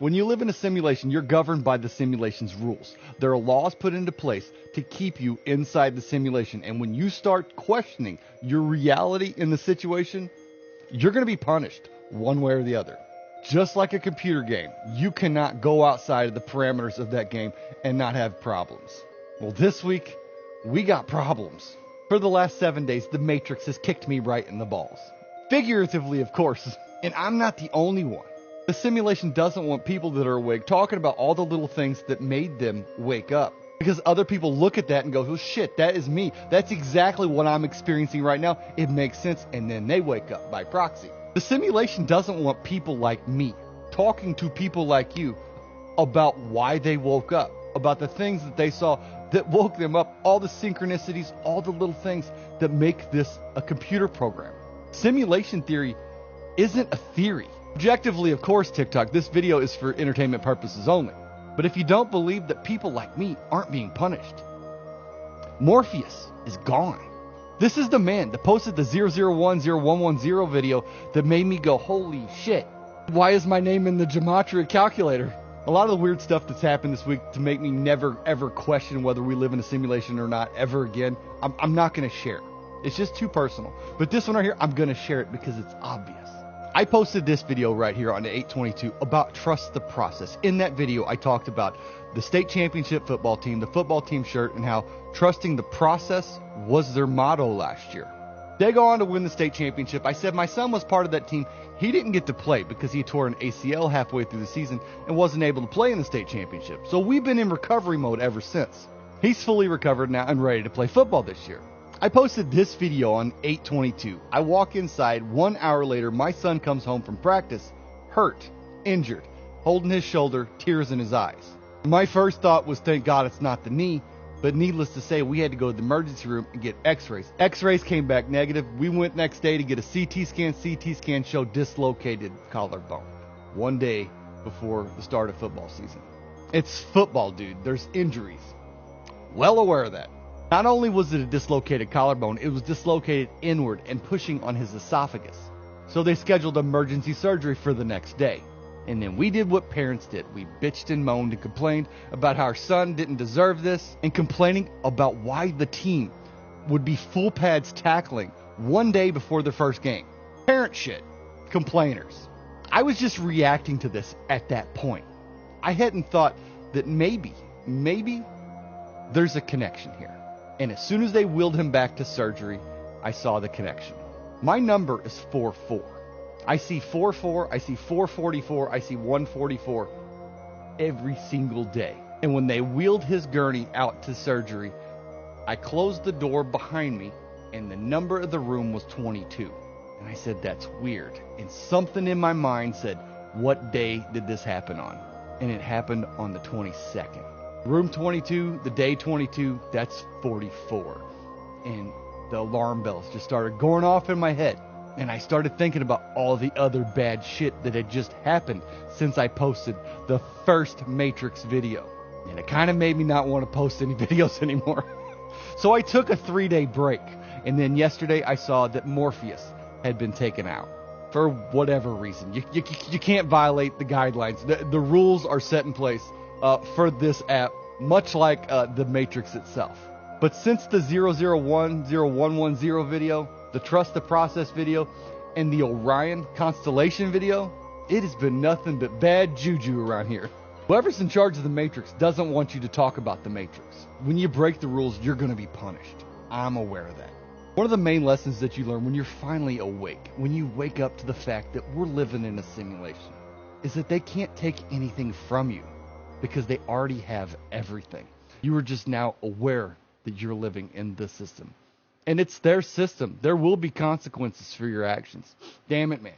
When you live in a simulation, you're governed by the simulation's rules. There are laws put into place to keep you inside the simulation. And when you start questioning your reality in the situation, you're going to be punished one way or the other. Just like a computer game, you cannot go outside of the parameters of that game and not have problems. Well, this week, we got problems. For the last 7 days, the Matrix has kicked me right in the balls. Figuratively, of course, and I'm not the only one. The simulation doesn't want people that are awake talking about all the little things that made them wake up. Because other people look at that and go, oh shit, that is me. That's exactly what I'm experiencing right now. It makes sense. And then they wake up by proxy. The simulation doesn't want people like me talking to people like you about why they woke up, about the things that they saw that woke them up, all the synchronicities, all the little things that make this a computer program. Simulation theory isn't a theory. Objectively, of course, TikTok, this video is for entertainment purposes only. But if you don't believe that people like me aren't being punished, Morpheus is gone. This is the man that posted the 001010 video that made me go, holy shit, why is my name in the gematria calculator? A lot of the weird stuff that's happened this week to make me never ever question whether we live in a simulation or not ever again, I'm not going to share. It's just too personal. But this one right here, I'm going to share it because it's obvious. I posted this video right here on 822 about trust the process. In that video, I talked about the state championship football team, the football team shirt, and how trusting the process was their motto last year. They go on to win the state championship. I said my son was part of that team. He didn't get to play because he tore an ACL halfway through the season and wasn't able to play in the state championship. So we've been in recovery mode ever since. He's fully recovered now and ready to play football this year. I posted this video on 822. I walk inside. 1 hour later, my son comes home from practice, hurt, injured, holding his shoulder, tears in his eyes. My first thought was, thank God it's not the knee, but needless to say, we had to go to the emergency room and get x-rays. X-rays came back negative. We went next day to get a CT scan. CT scan showed dislocated collarbone 1 day before the start of football season. It's football, dude. There's injuries. Well aware of that. Not only was it a dislocated collarbone, it was dislocated inward and pushing on his esophagus. So they scheduled emergency surgery for the next day. And then we did what parents did. We bitched and moaned and complained about how our son didn't deserve this, and complaining about why the team would be full pads tackling 1 day before their first game. Parent shit. Complainers. I was just reacting to this at that point. I hadn't thought that maybe there's a connection here. And as soon as they wheeled him back to surgery, I saw the connection. My number is 44. I see 44, I see 444, I see 144 every single day. And when they wheeled his gurney out to surgery, I closed the door behind me and the number of the room was 22. And I said, that's weird. And something in my mind said, what day did this happen on? And it happened on the 22nd. Room 22, the day 22, that's 44. And the alarm bells just started going off in my head. And I started thinking about all the other bad shit that had just happened since I posted the first Matrix video. And it kind of made me not want to post any videos anymore. So I took a 3-day break. And then yesterday I saw that Morpheus had been taken out. For whatever reason. You can't violate the guidelines. The rules are set in place for this app, much like the Matrix itself. But since the 001010 video, the Trust the Process video, and the Orion Constellation video, it has been nothing but bad juju around here. Whoever's in charge of the Matrix doesn't want you to talk about the Matrix. When you break the rules, you're going to be punished. I'm aware of that. One of the main lessons that you learn when you're finally awake, when you wake up to the fact that we're living in a simulation, is that they can't take anything from you because they already have everything. You are just now aware that you're living in the system. And it's their system. There will be consequences for your actions. Damn it, man.